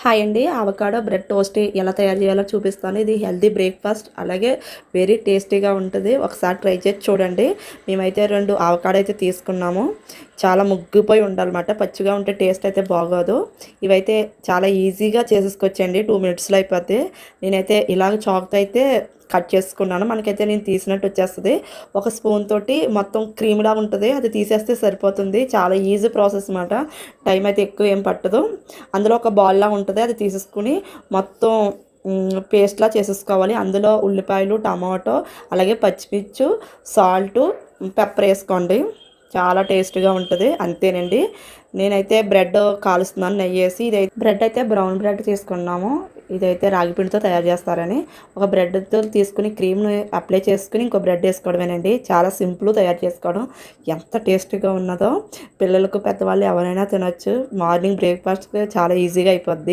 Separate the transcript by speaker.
Speaker 1: Hi అండి. Avocado bread toast ఎలా తయారు చేయాలో చూపిస్తాను. ఇది హెల్తీ బ్రేక్ఫాస్ట్, అలాగే వెరీ టేస్టీగా ఉంటుంది. ఒకసారి ట్రై చేసి చూడండి. మేమైతే 2 అవకాడో అయితే తీసుకున్నాము. చాలా ముగ్గిపోయి ఉండాలన్నమాట. పచ్చిగా ఉంటే టేస్ట్ అయితే బాగోదు. ఇవైతే చాలా ఈజీగా చేసేసుకోవచ్చండి. 2 మినిట్స్లో అయిపోద్ది. నేనైతే ఇలాగ చాక్తో అయితే కట్ చేసుకున్నాను. మనకైతే నేను తీసినట్టు వచ్చేస్తుంది. ఒక స్పూన్ తోటి మొత్తం క్రీమ్లా ఉంటుంది, అది తీసేస్తే సరిపోతుంది. చాలా ఈజీ ప్రాసెస్ అన్నమాట. టైం అయితే ఎక్కువ ఏం పట్టదు. అందులో ఒక బాల్లా ఉంటుంది, అది తీసేసుకుని మొత్తం పేస్ట్లా చేసేసుకోవాలి. అందులో ఉల్లిపాయలు, టమాటో, అలాగే పచ్చిమిర్చి, సాల్టు, పెప్పర్ వేసుకోండి. చాలా టేస్ట్గా ఉంటుంది. అంతేనండి. నేనైతే బ్రెడ్ కాలుస్తున్నాను నెయ్యి వేసి. ఇదైతే బ్రెడ్ అయితే బ్రౌన్ బ్రెడ్ తీసుకున్నాము. ఇదైతే రాగి పిండితో తయారు చేస్తారని ఒక బ్రెడ్తో తీసుకుని క్రీమ్ని అప్లై చేసుకుని ఇంకో బ్రెడ్ వేసుకోవడమేనండి. చాలా సింపుల్ తయారు చేసుకోవడం. ఎంత టేస్టీగా ఉన్నదో పిల్లలకు పెద్దవాళ్ళు ఎవరైనా తినొచ్చు. మార్నింగ్ బ్రేక్ఫాస్ట్ చాలా ఈజీగా అయిపోద్ది.